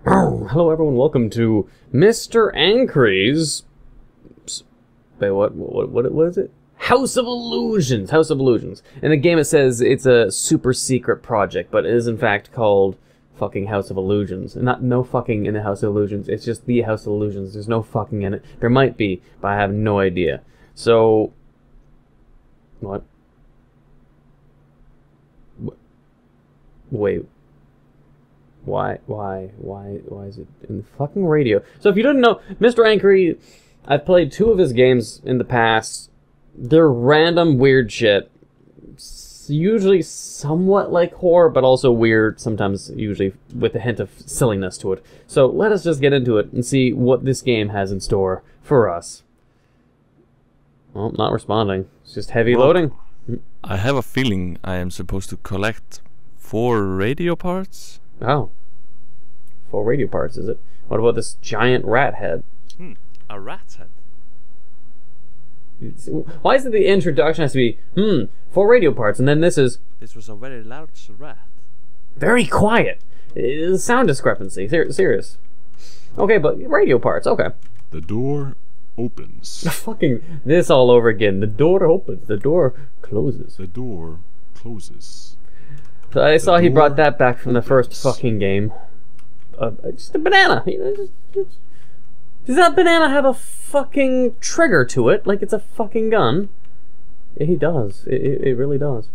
Hello everyone, welcome to Mr. Anchry's... Wait, what is it? House of Illusions! House of Illusions. In the game it says it's a super secret project, but it is in fact called fucking House of Illusions. Not no fucking in the House of Illusions, it's just the House of Illusions. There's no fucking in it. There might be, but I have no idea. So... What? Wait. Why is it in the fucking radio? So if you didn't know, Mr. Anchry, I've played 2 of his games in the past. They're random weird shit. Usually somewhat like horror, but also weird, sometimes usually with a hint of silliness to it. So let us just get into it and see what this game has in store for us. Well, not responding. It's just heavy loading. I have a feeling I am supposed to collect 4 radio parts. Oh. 4 radio parts, is it? What about this giant rat head? A rat's head? Why is it the introduction has to be, 4 radio parts, and then this is... This was a very large rat. Very quiet. It's a sound discrepancy. Serious. Okay, but radio parts, okay. The door opens. Fucking this all over again. The door opens. The door closes. The door closes. So I saw he brought that back from the first fucking game. Just a banana. Does that banana have a fucking trigger to it? Like it's a fucking gun? He does. It really does.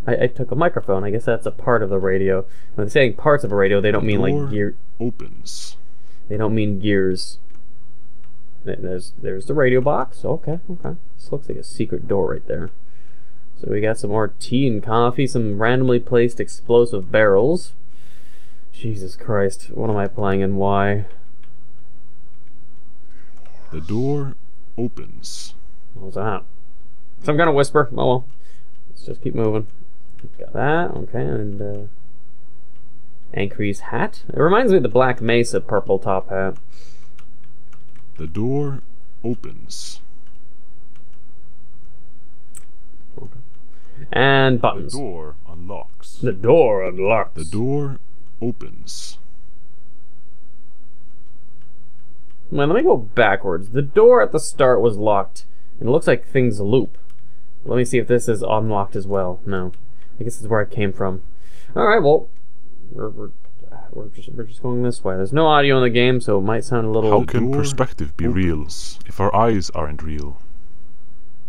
I took a microphone. I guess that's a part of the radio. When they're saying parts of a radio, they don't mean like gear. Opens. They don't mean gears. There's the radio box. Okay. This looks like a secret door right there. So we got some more tea and coffee, some randomly placed explosive barrels. Jesus Christ, what am I playing and why? The door opens. What was that? Some kind of whisper. Oh well. Let's just keep moving. Got that, okay, and Anchry's hat. It reminds me of the Black Mesa purple top hat. The door opens. Okay. And buttons. The door unlocks. The door unlocks. The door opens. Well, let me go backwards. The door at the start was locked. And it looks like things loop. Let me see if this is unlocked as well. No. I guess this is where I came from. Alright, well, we're just going this way. There's no audio in the game, so it might sound a little... How can perspective be real if our eyes aren't real?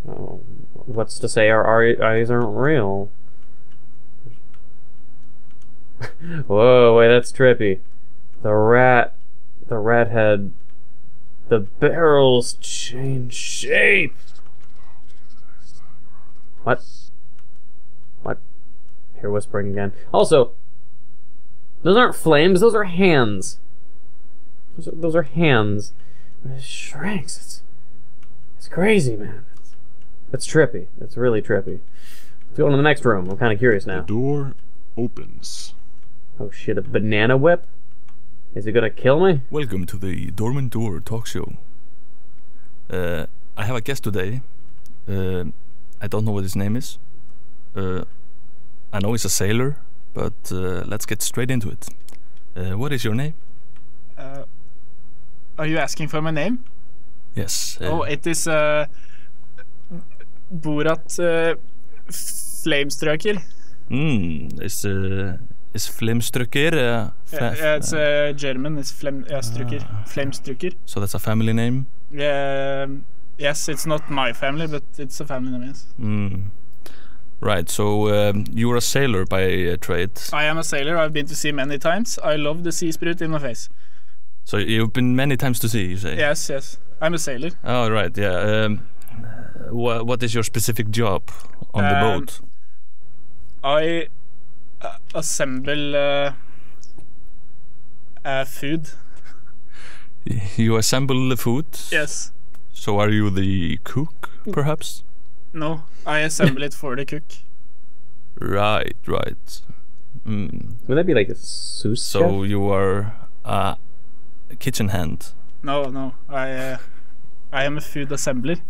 Oh, what's to say our eyes aren't real? Whoa, wait, that's trippy. The rat head. The barrels change shape. What? What? Here whispering again. Also, those aren't flames, those are hands. Those are hands. It shrinks. It's crazy, man. It's trippy. It's really trippy. Let's go on to the next room. I'm kind of curious now. The door opens. Oh shit, a banana whip? Is it gonna kill me? Welcome to the Dormant Door talk show. I have a guest today. I don't know what his name is. I know he's a sailor, but let's get straight into it. What is your name? Are you asking for my name? Yes. Oh, it is Borat Flamestrøker. Is Flamestrøker? It's German. It's Flamestrøker. So that's a family name? Yes, it's not my family, but it's a family name, yes. Right, so you're a sailor by trade? I am a sailor. I've been to sea many times. I love the sea spirit in my face. So you've been many times to sea, you say? Yes. I'm a sailor. Oh, right, yeah. What is your specific job on the boat? I assemble food. You assemble the food? Yes. So are you the cook, perhaps? No, I assemble it for the cook. Right. Would that be like a sous chef? So you are a kitchen hand? No. I am a food assembler.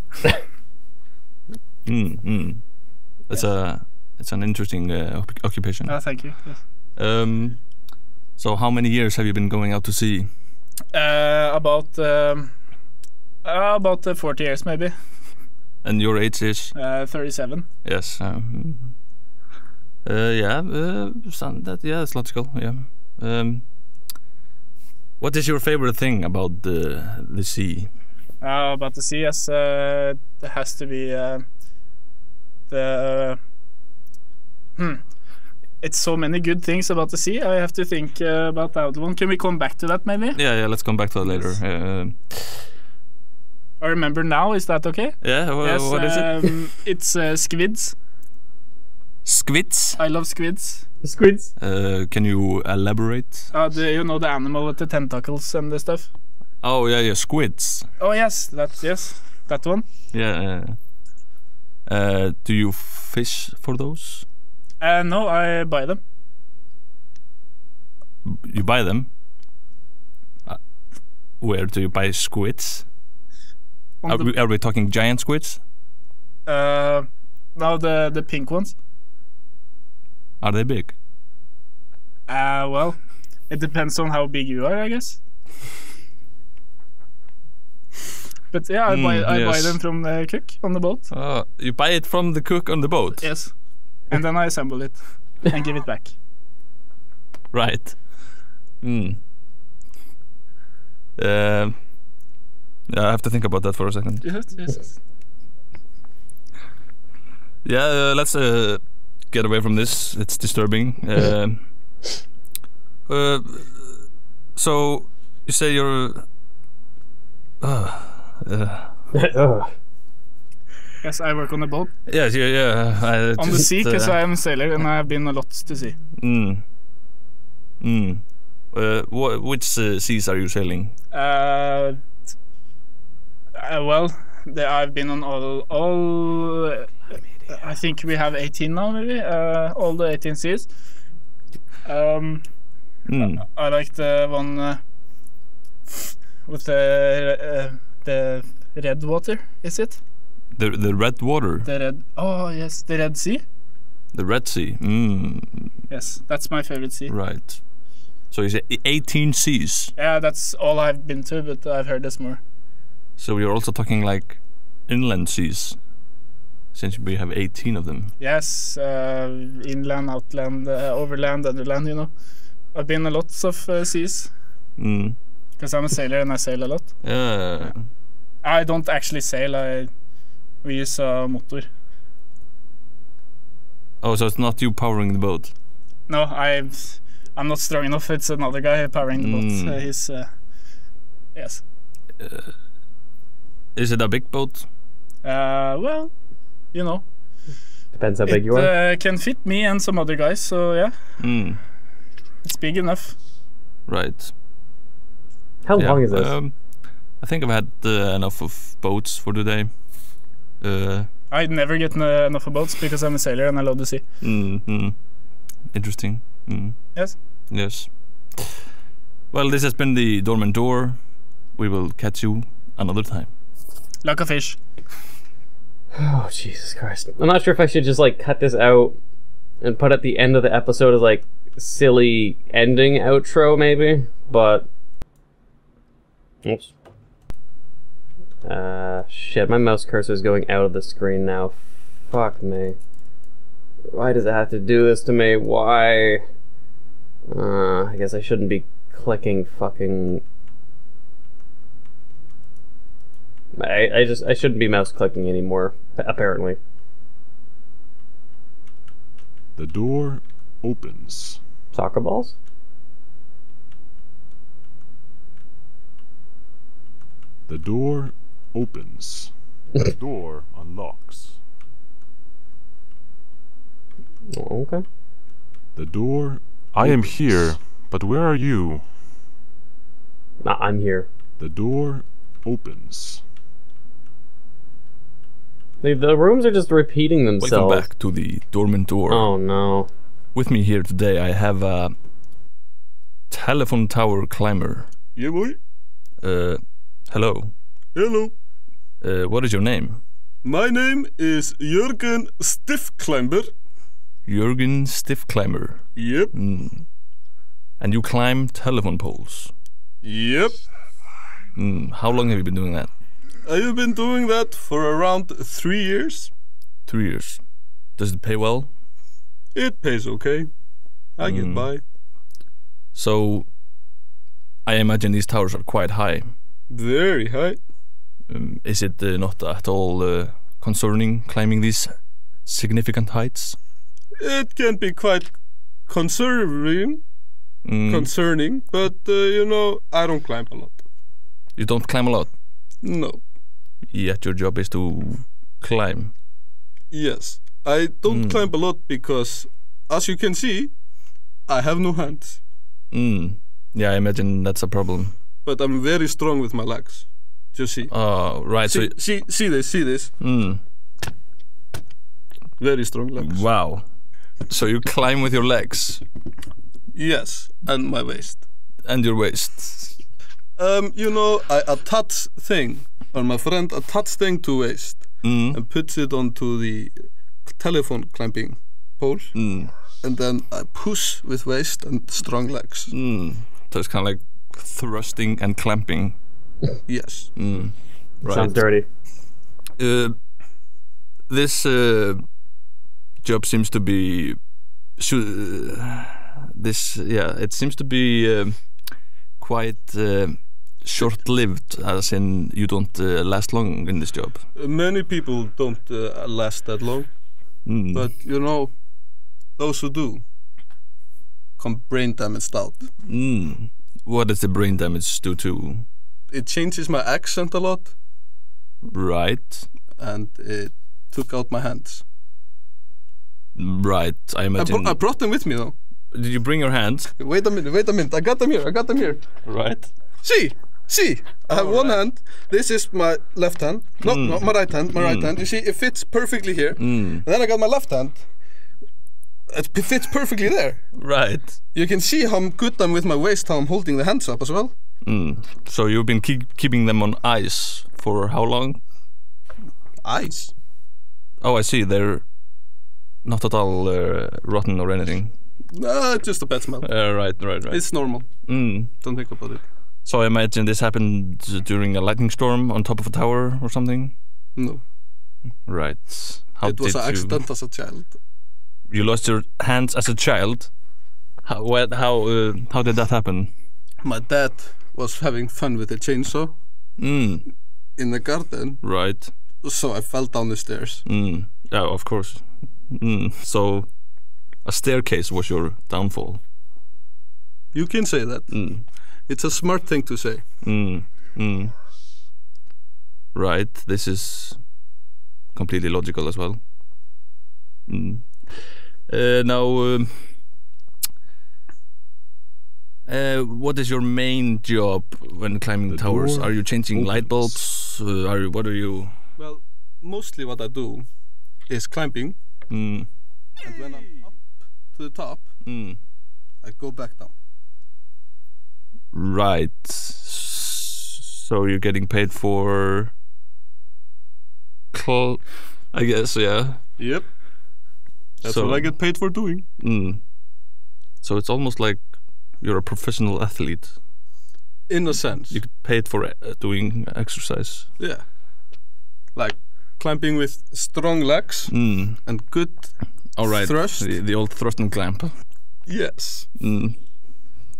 It's an interesting occupation. Thank you. Yes. So how many years have you been going out to sea? About 40 years maybe. And your age is? 37. Yes. Yeah, it's logical. Yeah. What is your favorite thing about the sea? About the sea, yes, it has to be It's so many good things about the sea. I have to think about that one. Can we come back to that maybe? Yeah. Let's come back to that later. I remember now. Is that okay? Yeah. Yes, what is it? It's squids. Squids. I love squids. Squids. Can you elaborate? You know the animal with the tentacles and the stuff. Oh yeah, squids. Oh yes, that one. Yeah. Do you fish for those? No, I buy them. You buy them? Where do you buy squids? Are we talking giant squids? No, the pink ones. Are they big? Well, it depends on how big you are, I guess. But yeah, I buy them from the cook on the boat. You buy it from the cook on the boat? Yes. And then I assemble it and give it back. Right. I have to think about that for a second. Yes. Yeah, let's get away from this. It's disturbing. So you say you're. Yes, I work on the boat. Yes, yeah. On the sea, because I am a sailor and I have been a lot to sea. Which seas are you sailing? Well, I've been on all. I think we have 18 now, maybe. All the 18 seas. I like the one with the red water. Is it? The red water. The red. Oh yes, the Red Sea. The Red Sea. Yes, that's my favorite sea. Right. So you say 18 seas. Yeah, that's all I've been to, but I've heard there's more. So you're also talking like inland seas, since we have 18 of them. Yes, inland, outland, overland, underland. You know, I've been a lots of seas. Because I'm a sailor and I sail a lot. Yeah. I don't actually sail. We use a motor. Oh, so it's not you powering the boat? No, I'm not strong enough. It's another guy powering the boat. He's yes. Is it a big boat? Well, you know. Depends how big you are. It can fit me and some other guys. So yeah. It's big enough. Right. How long is this? I think I've had enough of boats for today. I never get enough of boats because I'm a sailor and I love the sea. Interesting. Yes. Yes. Well, this has been the Dormant Door. We will catch you another time. Like a fish. Oh, Jesus Christ. I'm not sure if I should just, like, cut this out and put at the end of the episode as, like, silly ending outro, maybe, but... Oops. Shit, my mouse cursor is going out of the screen now. Fuck me. Why does it have to do this to me? Why? I guess I shouldn't be clicking fucking... I shouldn't be mouse clicking anymore, apparently. The door opens. Soccer balls? The door opens. The door unlocks. Oh, okay. The door... I am here, but where are you? Nah, I'm here. The door opens. The rooms are just repeating themselves. Welcome back to the Dormant Door. Oh no. With me here today I have a telephone tower climber. Yeah, boy. Hello. Hello. What is your name? My name is Jürgen Stiff Climber. Jürgen Stiff Climber. Yep. And you climb telephone poles. Yep. How long have you been doing that? I have been doing that for around 3 years. 3 years. Does it pay well? It pays okay. I get by. So, I imagine these towers are quite high. Very high. Is it not at all concerning climbing these significant heights? It can be quite concerning, but you know, I don't climb a lot. You don't climb a lot? No. Yet your job is to climb. Yes. I don't climb a lot because, as you can see, I have no hands. Yeah, I imagine that's a problem. But I'm very strong with my legs. Just see. Oh, right. See this. Very strong legs. Wow. So you climb with your legs? Yes, and my waist. And your waist? You know, I attach thing, or my friend attach thing to waist and puts it onto the telephone climbing pole. And then I push with waist and strong legs. So it's kind of like thrusting and clamping. Yes. Right. Sounds dirty. This job seems to be it seems to be quite short-lived, as in you don't last long in this job. Many people don't last that long, but you know, those who do come brain damaged out. What does the brain damage do to? It changes my accent a lot. Right. And it took out my hands. Right, I imagine. I brought them with me though. Did you bring your hands? Wait a minute. I got them here. Right. See. I have one hand. This is my left hand. No, my right hand. Right hand. You see, it fits perfectly here. And then I got my left hand. It fits perfectly there. Right. You can see how good I'm with my waist, how I'm holding the hands up as well. So you've been keeping them on ice for how long? Ice? Oh, I see. They're not at all rotten or anything. Just a bad smell. Right. It's normal. Don't think about it. So I imagine this happened during a lightning storm on top of a tower or something? No. Right. It was an accident as a child. You lost your hands as a child? How did that happen? My dad was having fun with a chainsaw in the garden. Right. So I fell down the stairs. Yeah, of course. So a staircase was your downfall. You can say that. It's a smart thing to say. Right. This is completely logical as well. Now, what is your main job when climbing towers? Are you changing light bulbs? What are you? Well, mostly what I do is climbing. And when I'm up to the top, I go back down. Right. So you're getting paid for I guess, yeah. Yep. That's what I get paid for doing. So it's almost like you're a professional athlete. In a sense. You get paid for doing exercise. Yeah. Like climbing with strong legs and good thrust. The old thrust and clamp. Yes.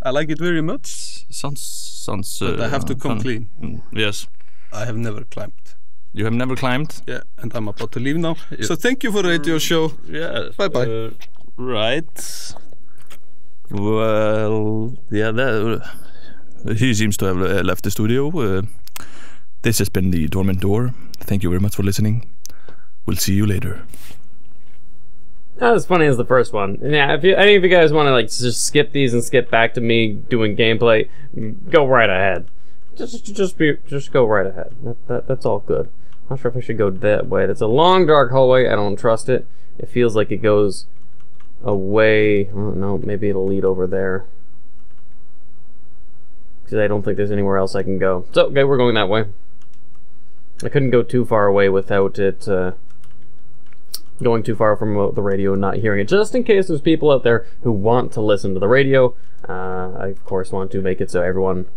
I like it very much. Sounds. But I have to come fun. clean. Yes. I have never climbed. You have never climbed? Yeah, and I'm about to leave now. So thank you for the radio show. Yeah. Bye. Right. Well, yeah, he seems to have left the studio. This has been the Dormant Door. Thank you very much for listening. We'll see you later. Not as funny as the first one. Yeah, if any of you guys want to like just skip these and skip back to me doing gameplay, go right ahead. Just go right ahead. That's all good. Not sure if I should go that way. That's a long, dark hallway. I don't trust it. It feels like it goes away. I don't know. Maybe it'll lead over there. Because I don't think there's anywhere else I can go. So, okay, we're going that way. I couldn't go too far away without it going too far from the radio and not hearing it. Just in case there's people out there who want to listen to the radio. I of course want to make it so everyone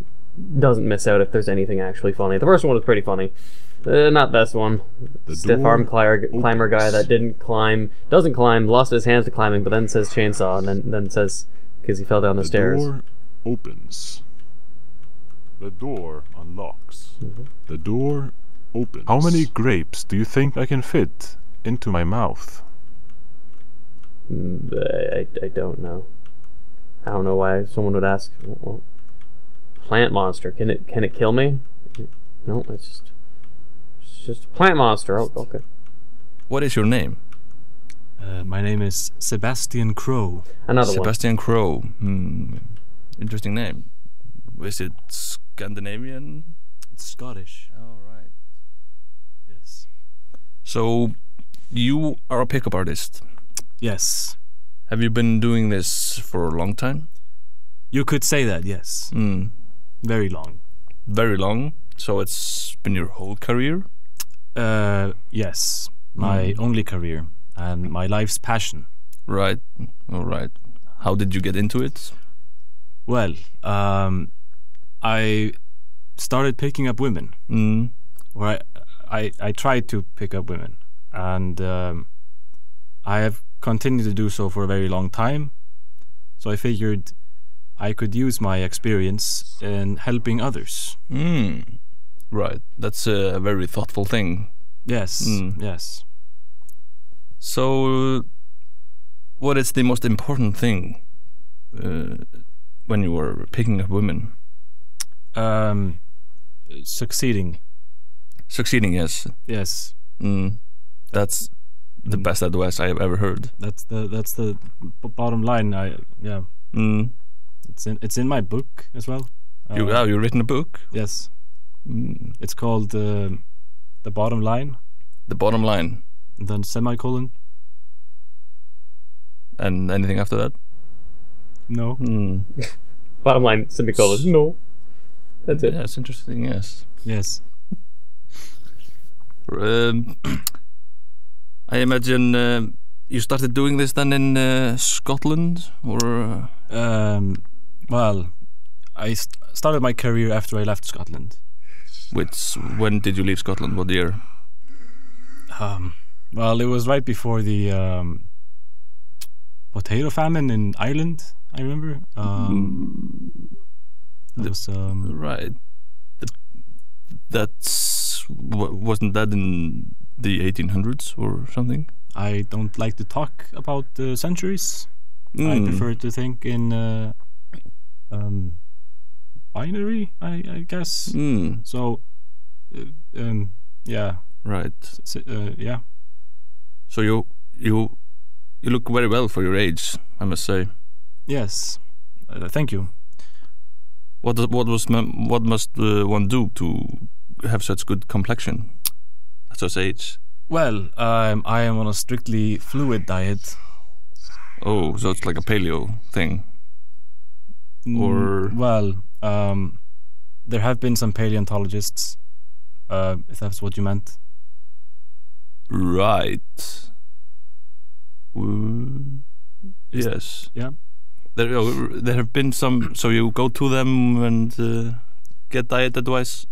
doesn't miss out if there's anything actually funny. The first one was pretty funny. Not this one. Stiff arm climber guy that doesn't climb, lost his hands to climbing, but then says chainsaw, and then says because he fell down the stairs. The door opens. The door unlocks. The door opens. How many grapes do you think I can fit into my mouth? I don't know. I don't know why someone would ask. Well, plant monster. Can it kill me? No, it's just a plant monster. Oh, okay. What is your name? My name is Sebastian Crow. Another Sebastian Crow. Interesting name. Is it Scandinavian? It's Scottish. Oh, right. Yes. So, you are a pickup artist. Yes. Have you been doing this for a long time? You could say that, yes. Very long. Very long? So it's been your whole career? Yes. My only career and my life's passion. Right. All right. How did you get into it? Well, I started picking up women. Or I tried to pick up women, and I have continued to do so for a very long time. So I figured I could use my experience in helping others. Right. That's a very thoughtful thing. Yes. Yes. So, what is the most important thing when you were picking up women? Succeeding. Succeeding, yes. Yes. That's the best advice I have ever heard. That's the bottom line. It's in my book as well. You've written a book? Yes. It's called The Bottom Line. The Bottom Line. And then semicolon. And anything after that? No. Bottom line, semicolon. No. That's it. Yeah, that's interesting, yes. Yes. I imagine you started doing this then in Scotland, or? Well, I started my career after I left Scotland. When did you leave Scotland? What year? Well, it was right before the potato famine in Ireland, I remember. Right. Wasn't that in the 1800s or something? I don't like to talk about the centuries. I prefer to think in binary, I guess. So, yeah. Right. Yeah. So you look very well for your age, I must say. Yes. Thank you. What must one do to have such good complexion at such age? Well, I am on a strictly fluid diet. Oh, so it's like a paleo thing? Or... Well, there have been some paleontologists, if that's what you meant. Right. Yes. Yeah. There have been some... So you go to them and get diet advice?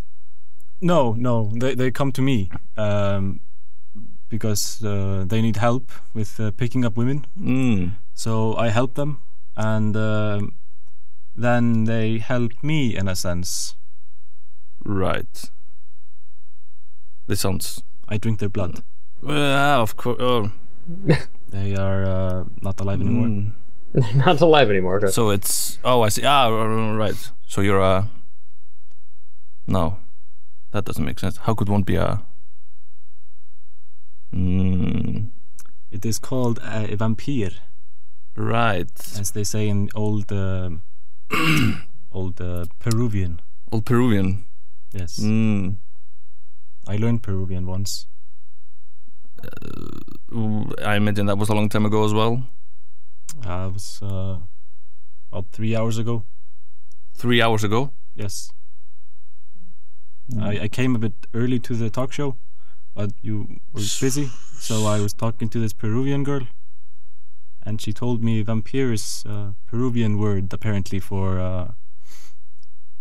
No. They come to me because they need help with picking up women. So I help them, and then they help me in a sense. Right. This sounds... I drink their blood. Of course. Oh. They are not alive anymore. Not alive anymore. Okay. So it's... Oh, I see. Right. So you're a... No. That doesn't make sense. How could one be a... It is called a vampire. Right. As they say in old Peruvian. Old Peruvian. Yes. I learned Peruvian once. I imagine that was a long time ago as well. It was about 3 hours ago. 3 hours ago? Yes. I came a bit early to the talk show, but you were busy, so I was talking to this Peruvian girl. and she told me vampire is a Peruvian word apparently for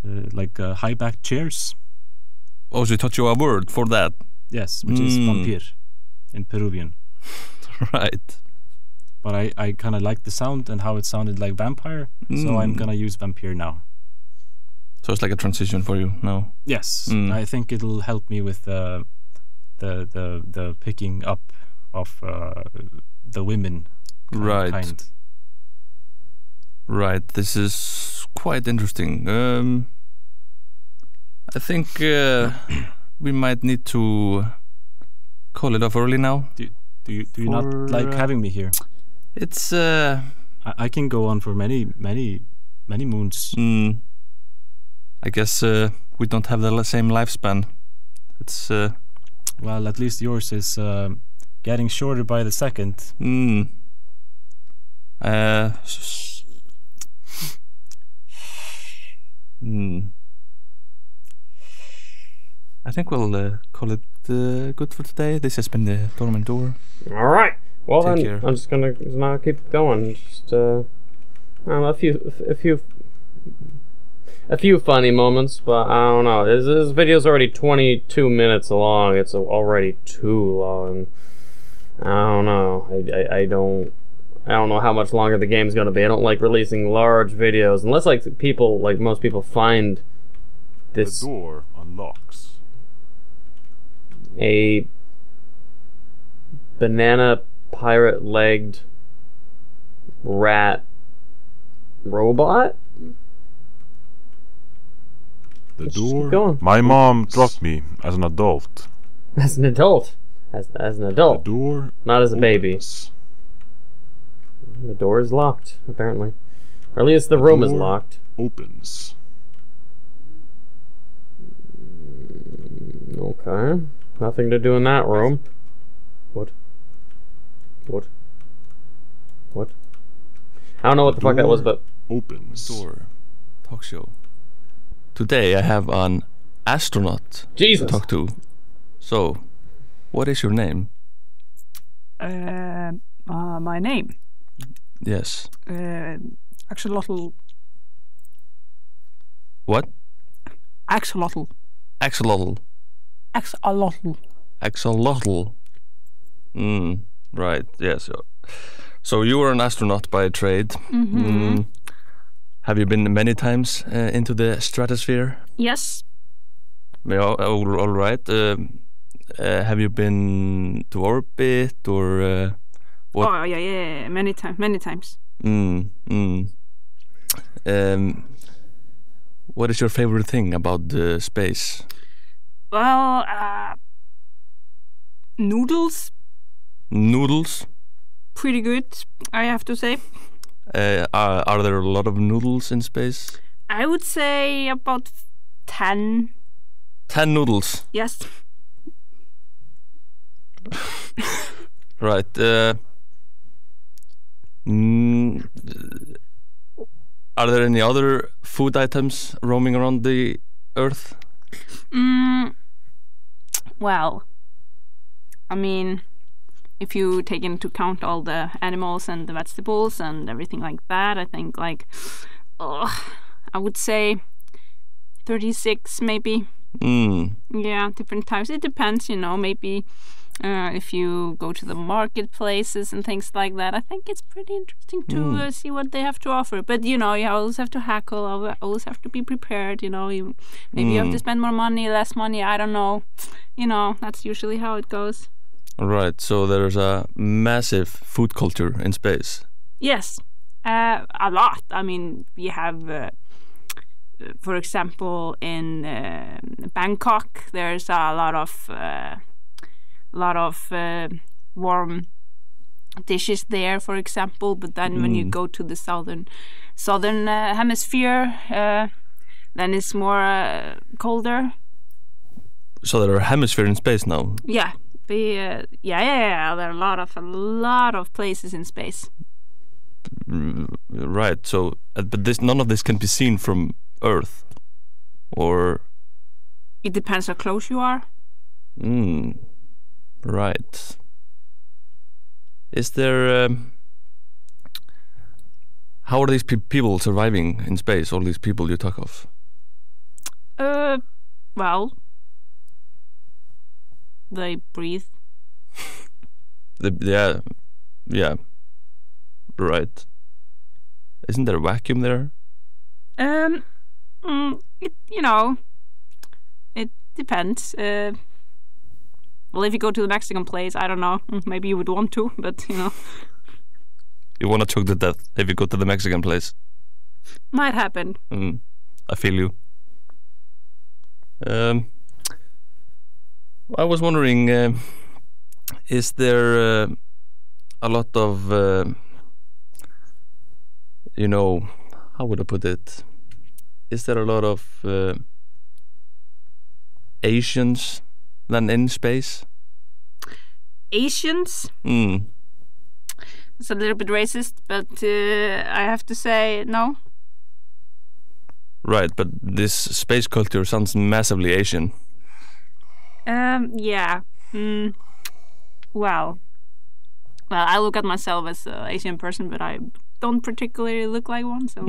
like high-backed chairs. Oh, she taught you a word for that? Yes, which is vampire in Peruvian. Right. But I kind of liked the sound and how it sounded like vampire, so I'm gonna use vampire now. So it's like a transition for you now? Yes, I think it'll help me with the picking up of the women kind. Right, this is quite interesting. I think we might need to call it off early now. Do you not like having me here? It's I can go on for many moons. I guess we don't have the same lifespan. It's well, at least yours is getting shorter by the second. I think we'll call it good for today. This has been the Dormant Door. All right. Well, Take then care. I'm just gonna now keep going. Just a few funny moments, but I don't know. This video's already 22 minutes long. It's already too long. I don't know. I don't know how much longer the game's gonna be. I don't like releasing large videos unless like most people find this. The door unlocks. A banana pirate-legged rat robot? The Let's just keep door. going. My mom dropped me as an adult. As an adult. As an adult. The door. Not as a baby. opens. The door is locked, apparently. Or at least the room is door locked. Opens. Okay. Nothing to do in that room. What? I don't know what the fuck that was, but... Opens. Door. Talk show. Today I have an astronaut Jesus! to talk to. So, what is your name? My name? Yes. Axolotl. What? Axolotl. Axolotl. Axolotl. Axolotl. Right. Yes. So you were an astronaut by trade. Have you been many times into the stratosphere? Yes. Yeah, all right. Have you been to orbit or what? Oh yeah. Many times. What is your favorite thing about space? Well, noodles. Noodles? Pretty good, I have to say. Are there a lot of noodles in space? I would say about 10. 10 noodles. Yes. Right. Are there any other food items roaming around the Earth? Well, I mean, if you take into account all the animals and the vegetables and everything like that, I think like, I would say 36 maybe. Yeah, different types. It depends, maybe if you go to the marketplaces and things like that. I think it's pretty interesting to see what they have to offer. But, you always have to hackle, always have to be prepared, maybe you have to spend more money, less money, I don't know. That's usually how it goes. Right, so there's a massive food culture in space. Yes, a lot. I mean, we have... for example, in Bangkok, there's a lot of warm dishes there, for example. But then when you go to the southern hemisphere, then it's more colder. So there are hemispheres in space now. Yeah, yeah. There are a lot of places in space. Right. So, but none of this can be seen from Earth, or it depends how close you are. Right. Is there How are these people surviving in space? All these people you talk of. Well, they breathe. Yeah, right. Isn't there a vacuum there? It depends. Well, if you go to the Mexican place, I don't know. Maybe you would want to, but You want to choke to death if you go to the Mexican place. Might happen. I feel you. I was wondering, is there a lot of, how would I put it? Is there a lot of Asians than in space? Asians? It's a little bit racist, but I have to say no. Right, but this space culture sounds massively Asian. Yeah. Well, I look at myself as an Asian person, but I don't particularly look like one, so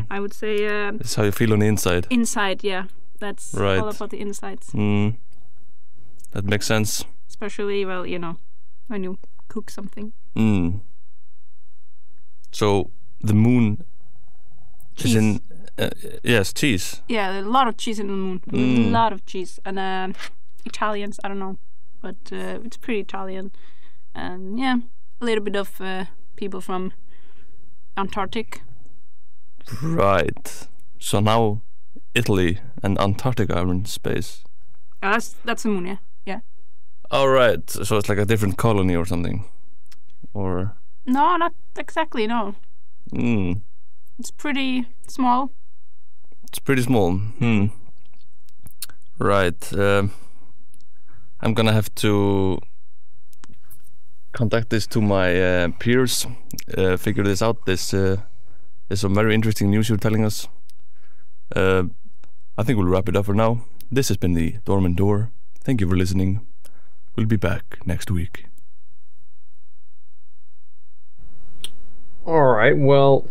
I would say... That's how you feel on the inside. Inside, yeah. That's right. all about the insides. That makes sense. Especially, well, when you cook something. So, the moon cheese. Is in... yes, cheese. Yeah, there's a lot of cheese in the moon. A lot of cheese. And Italians, I don't know. But it's pretty Italian. And yeah, a little bit of people from Antarctic. Right. So now Italy and Antarctica are in space. That's the moon, yeah. All right. So it's like a different colony or something, or? No, not exactly. No. It's pretty small. It's pretty small. Right. I'm gonna have to contact this to my peers. Figure this out. This is some very interesting news you're telling us. I think we'll wrap it up for now. This has been the Dormant Door. Thank you for listening. We'll be back next week. Alright, well,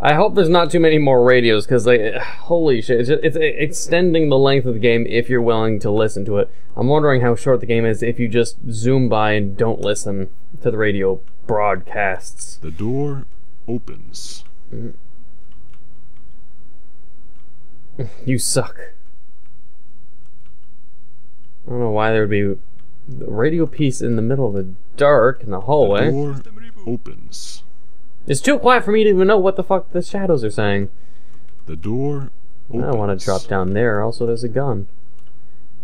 I hope there's not too many more radios, because, holy shit, it's extending the length of the game if you're willing to listen to it. I'm wondering how short the game is if you just zoom by and don't listen to the radio broadcasts. The door opens. You suck. I don't know why there would be a radio piece in the middle of the dark in the hallway. The door opens. It's too quiet for me to even know what the fuck the shadows are saying. The door opens. I don't want to drop down there. Also, there's a gun.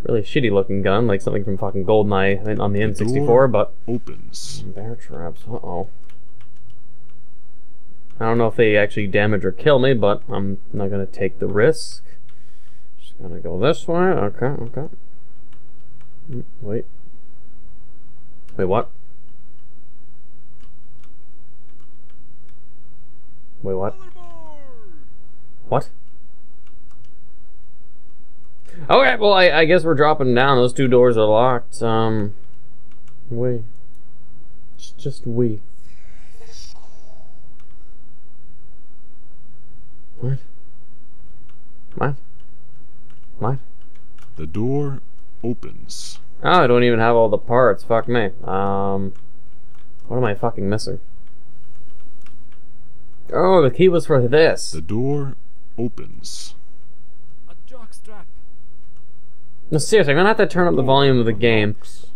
Really shitty looking gun, like something from fucking GoldenEye on the N64, but... opens. Bear traps, uh-oh. I don't know if they actually damage or kill me, but I'm not gonna take the risk. Just gonna go this way. Okay. Wait. Wait, what? Wait, what? What? Okay, well, I guess we're dropping down. Those two doors are locked. Wait. Just we. What? The door opens. Oh, I don't even have all the parts. Fuck me. What am I fucking missing? Oh, the key was for this. The door opens. A jockstrap. No, seriously, I'm gonna have to turn up the volume of the game.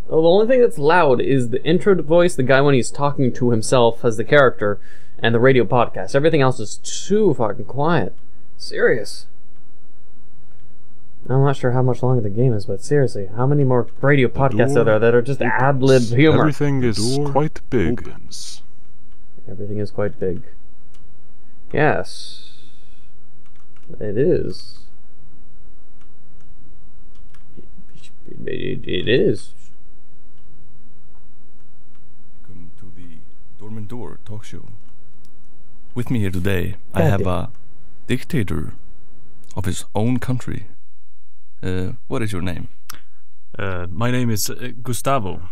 The only thing that's loud is the intro voice, the guy when he's talking to himself as the character, and the radio podcast. Everything else is too fucking quiet. Serious. I'm not sure how much longer the game is, but seriously, how many more radio podcasts are there that are just ad-lib humor? Everything is quite big. Opens. Everything is quite big. Yes. It is. It is. Welcome to the Dormant Door talk show. With me here today, I have a dictator of his own country. What is your name? My name is Gustavo.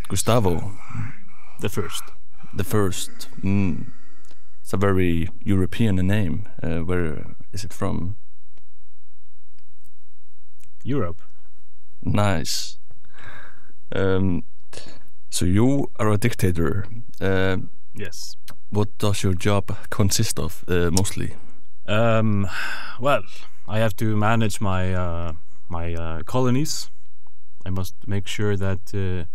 Gustavo. The first. The first. It's a very European name. Where is it from? Europe. Nice. So you are a dictator. Yes. What does your job consist of mostly? Well, I have to manage my colonies. I must make sure that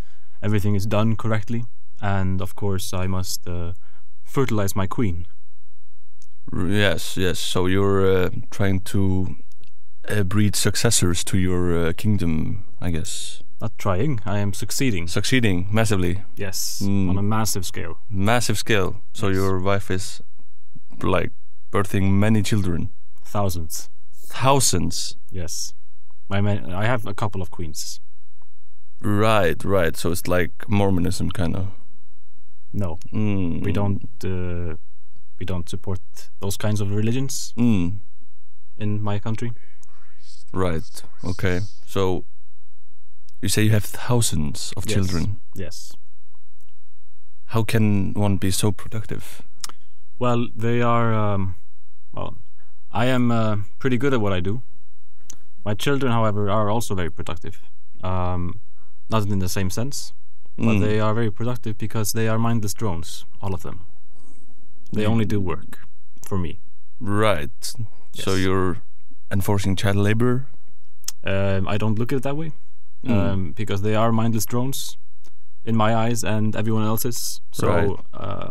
everything is done correctly, and of course, I must fertilize my queen. Yes. So you're trying to breed successors to your kingdom, I guess. Not trying, I am succeeding. Succeeding massively. Yes, on a massive scale. Massive scale. So Yes. your wife is like birthing many children. Thousands. Thousands. Yes. I have a couple of queens. Right. So it's like Mormonism, kind of. No, we don't support those kinds of religions in my country. Right. Okay. So you say you have thousands of children. Yes. How can one be so productive? Well, they are. I am pretty good at what I do. My children, however, are also very productive. Not in the same sense, but they are very productive because they are mindless drones, all of them. They only do work for me. Right. Yes. So you're enforcing child labor? I don't look at it that way, because they are mindless drones in my eyes and everyone else's. So Right.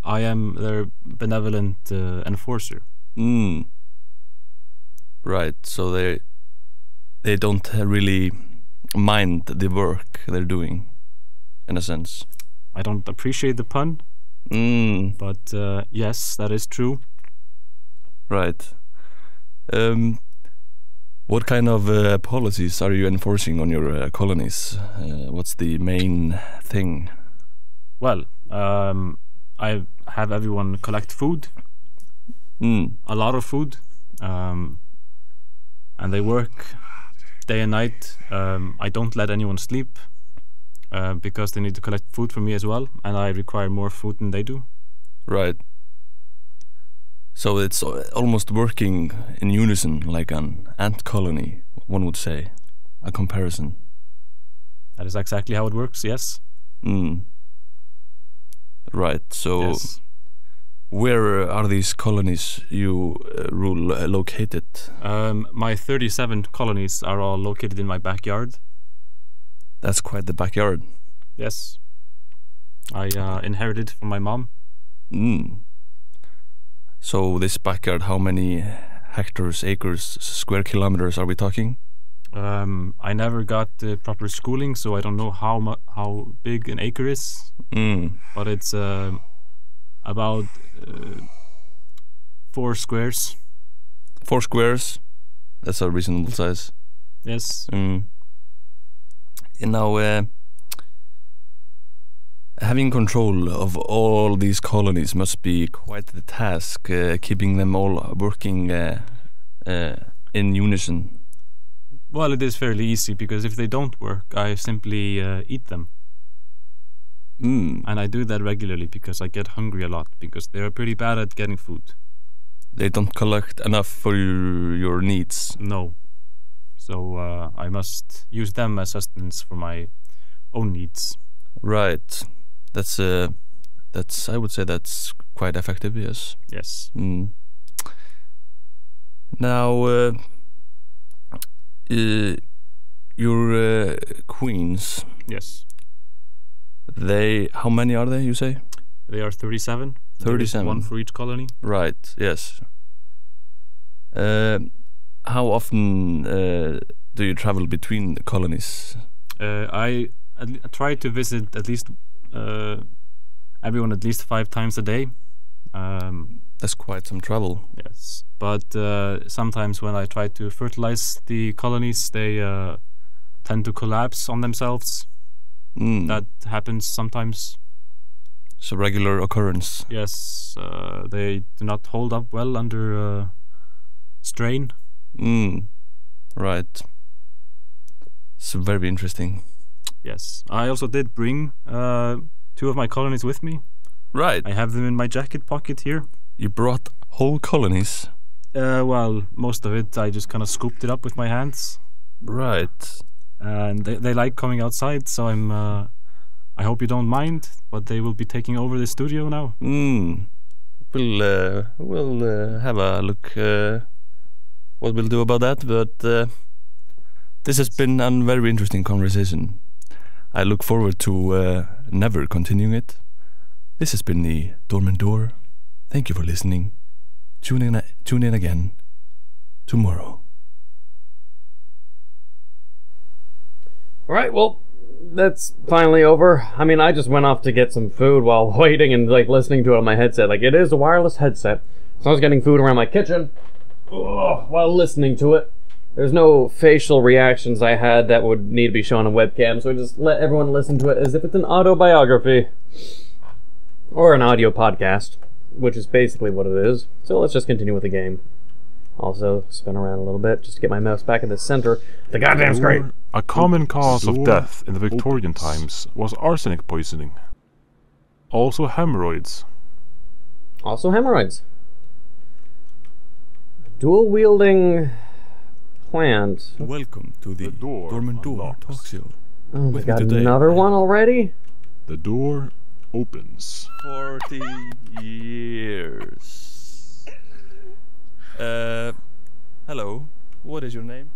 I am their benevolent enforcer. Right. So they don't really mind the work they're doing, in a sense. I don't appreciate the pun, but yes, that is true. Right. What kind of policies are you enforcing on your colonies? What's the main thing? Well, I have everyone collect food, a lot of food, and they work day and night. I don't let anyone sleep because they need to collect food for me as well, and I require more food than they do. Right. So it's almost working in unison, like an ant colony, one would say. A comparison. That is exactly how it works, yes. Right, so Yes. where are these colonies you rule located? My 37 colonies are all located in my backyard. That's quite the backyard. Yes. I inherited from my mom. So this backyard, how many hectares, acres, square kilometers are we talking? I never got proper schooling, so I don't know how big an acre is. But it's about 4 squares. 4 squares? That's a reasonable size. Yes. You know, having control of all these colonies must be quite the task, keeping them all working in unison. Well, it is fairly easy because if they don't work, I simply eat them. And I do that regularly because I get hungry a lot because they're pretty bad at getting food. They don't collect enough for your needs. No. So I must use them as sustenance for my own needs. Right. That's I would say that's quite effective, yes. Yes. Now, your queens. Yes. How many are they, you say? They are 37. 37. There is one for each colony. Right, yes. How often do you travel between the colonies? I try to visit at least everyone at least 5 times a day. That's quite some travel. Yes, but sometimes when I try to fertilize the colonies, they tend to collapse on themselves. That happens sometimes. It's a regular occurrence. Yes, they do not hold up well under strain. Right. It's very interesting. Yes, I also did bring 2 of my colonies with me. Right. I have them in my jacket pocket here. You brought whole colonies? Well, most of it I just kind of scooped it up with my hands. Right. And they like coming outside, so I hope you don't mind, but they will be taking over the studio now. We'll have a look what we'll do about that, but this has been a very interesting conversation. I look forward to never continuing it. This has been the Dormant Door. Thank you for listening. Tune in again tomorrow. Alright, well, that's finally over. I mean, I just went off to get some food while waiting and like listening to it on my headset. Like, it is a wireless headset, so I was getting food around my kitchen while listening to it. There's no facial reactions I had that would need to be shown on webcam, so I just let everyone listen to it as if it's an autobiography or an audio podcast, which is basically what it is. So let's just continue with the game. Also, spin around a little bit just to get my mouse back in the center of the goddamn screen. A common cause of death in the Victorian times was arsenic poisoning. Also hemorrhoids. Also hemorrhoids. Dual-wielding plant. Welcome to the Dormant Door Talk Show. Oh my god, another one already? The door opens. 40 years. Hello. What is your name?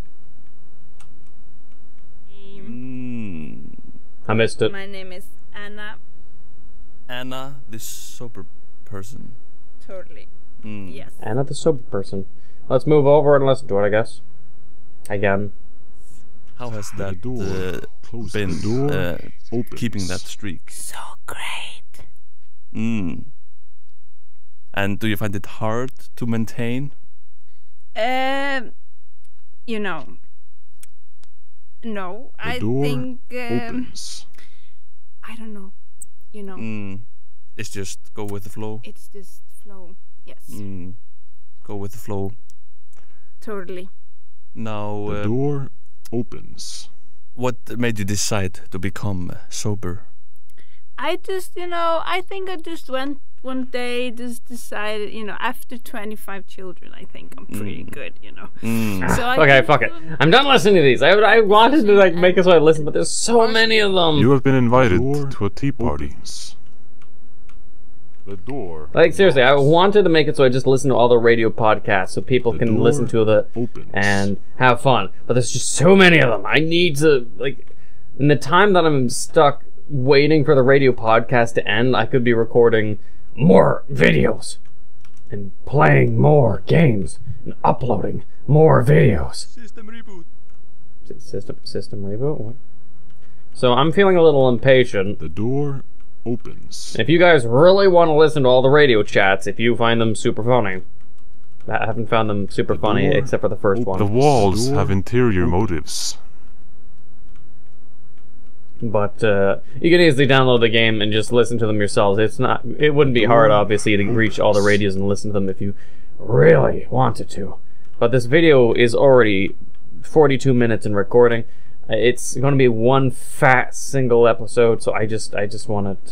I missed it. My name is Anna. Anna, the sober person. Totally. Yes. Anna the sober person. Let's move over and listen to it, I guess. Again. How has that been keeping that streak? So great. And do you find it hard to maintain? You know, no. I think opens. I don't know. You know. It's just go with the flow. It's just flow. Yes. Go with the flow. Totally. Now the door opens. What made you decide to become sober? I just, I think I just went one day, just decided, after 25 children, I think I'm pretty good, So okay, fuck it. I'm done listening to these. I wanted to make it so I listen, but there's so many of them. You have been invited to a tea party. The door. Like, seriously, I wanted to make it so I just listen to all the radio podcasts so people can listen to it and have fun. But there's just so many of them. I need to, in the time that I'm stuck waiting for the radio podcast to end, I could be recording more videos and playing more games and uploading more videos. System reboot. System reboot? What? So I'm feeling a little impatient. The door opens. If you guys really want to listen to all the radio chats, if you find them super funny. I haven't found them super funny except for the first one. The walls have interior motives. But you can easily download the game and just listen to them yourselves. It wouldn't be hard, obviously, to reach all the radios and listen to them if you really wanted to. But this video is already 42 minutes in recording. It's going to be one fat single episode, so I just want it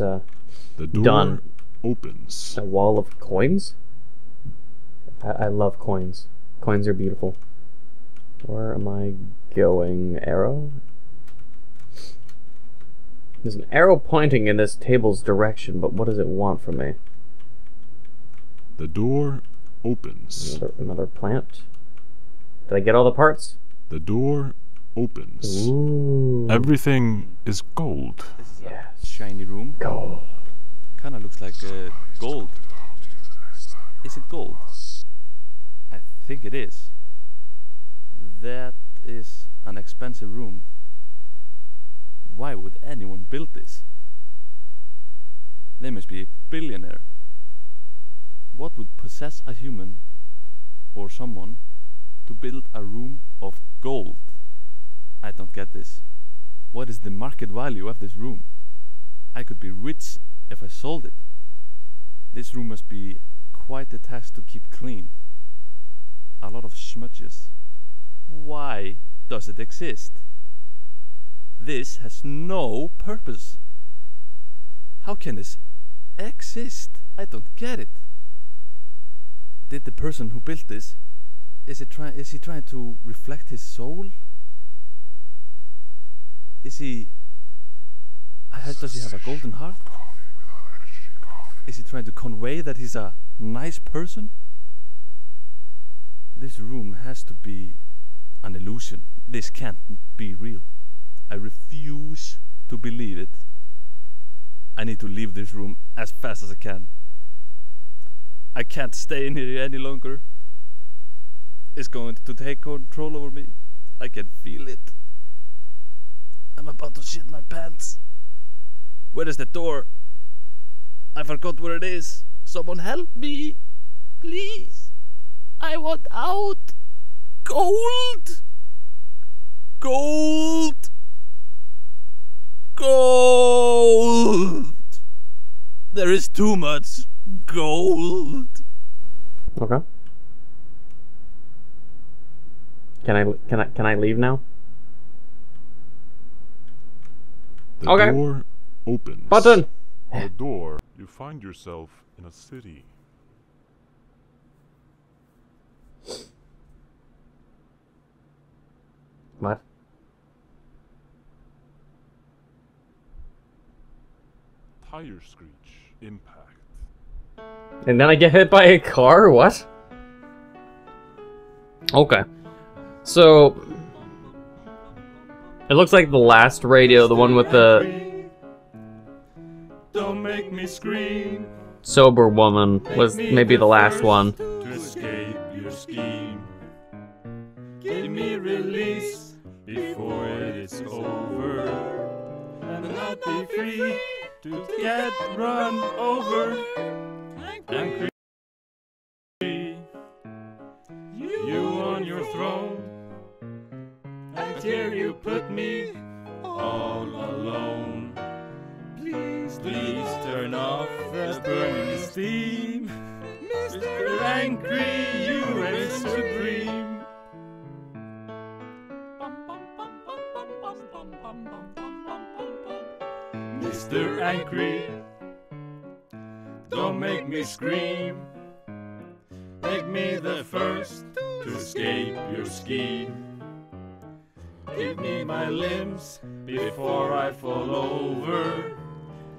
the door done. Opens. A wall of coins? I love coins. Coins are beautiful. Where am I going? Arrow? There's an arrow pointing in this table's direction, but what does it want from me? The door opens. Another plant? Did I get all the parts? The door opens. Ooh. Everything is gold. Yes. Shiny room. Gold. Kinda looks like gold. Is it gold? I think it is. That is an expensive room. Why would anyone build this? They must be a billionaire. What would possess a human or someone to build a room of gold? I don't get this. What is the market value of this room? I could be rich if I sold it. This room must be quite a task to keep clean. A lot of smudges. Why does it exist? This has no purpose. How can this exist? I don't get it. did the person who built this? Is he trying to reflect his soul? Does he have a golden heart? Is he trying to convey that he's a nice person? This room has to be an illusion. This can't be real. I refuse to believe it. I need to leave this room as fast as I can. I can't stay in here any longer. It's going to take control over me. I can feel it. I'm about to shit my pants. Where is the door? I forgot where it is. Someone help me. Please. I want out. Gold. Gold. Gold. There is too much gold. Okay. Can I leave now? The Okay. door opens. Button. The door, you find yourself in a city. What? Tire screech, impact. And then I get hit by a car? What? Okay. So it looks like the last radio, the one with the Don't make me scream. sober woman, was maybe the last one. To escape your scheme. Give me release before it is over. And I'll be free to get run over. Anchry, you on your throne. And here you put me all alone. Please turn off the burning steam. Mr. Anchry, you reign supreme. Mr. Anchry, don't make me scream. Make me the first to escape your scheme. Give me my limbs before I fall over.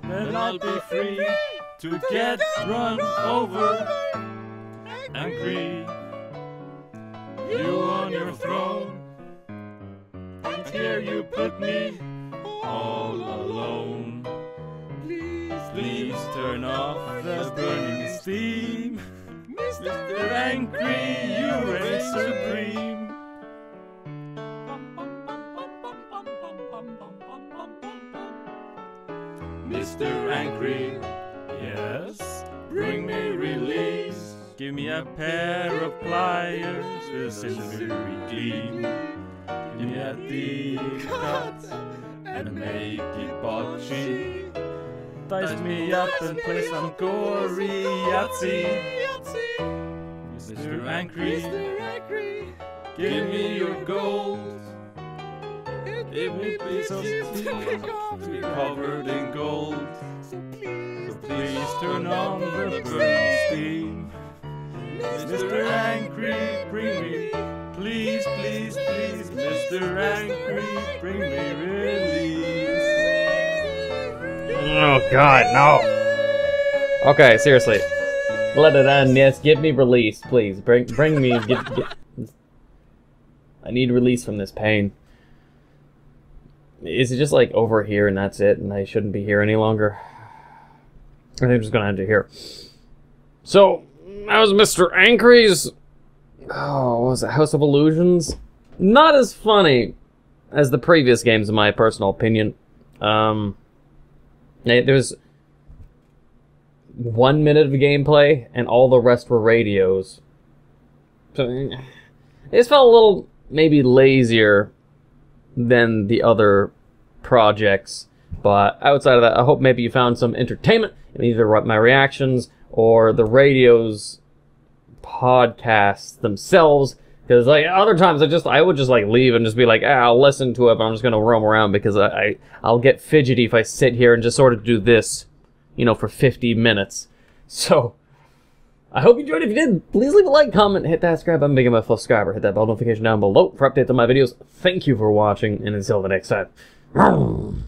Then I'll be free to get run over. Anchry, you on your throne. And here you put me all alone. Please turn off the burning steam. Mr. Anchry, you reign supreme. Mr. Anchry, yes, bring me release. Give me a pair of pliers with silvery gleam. Give me a deep cut and make it botchy. Dice me up and play some gory Yahtzee. Mr. Anchry, give me your gold. Give me a piece of steel covered in gold. So please turn on the burning steam. Mr. Anchry, bring me, please, please, please. Mr. Anchry, bring me release. Oh god, no. Okay, seriously. Let it end. Yes, give me release, please. Bring me. Get. I need release from this pain. Is it just like over here and that's it, and I shouldn't be here any longer? I think I'm just gonna end it here. So that was Mr. Anchry's. Oh, what was it? House of Illusions? Not as funny as the previous games, in my personal opinion. There's 1 minute of gameplay, and all the rest were radios. So it just felt a little maybe lazier than the other projects. But outside of that, I hope maybe you found some entertainment in either my reactions or the radio's podcasts themselves. Because like other times I would just like leave and just be like, I'll listen to it, but I'm just gonna roam around because I'll get fidgety if I sit here and just sort of do this, you know, for 50 minutes. So I hope you enjoyed. If you did, please leave a like, comment, hit that subscribe button, become a full subscriber, hit that bell notification down below for updates on my videos. Thank you for watching, and until the next time.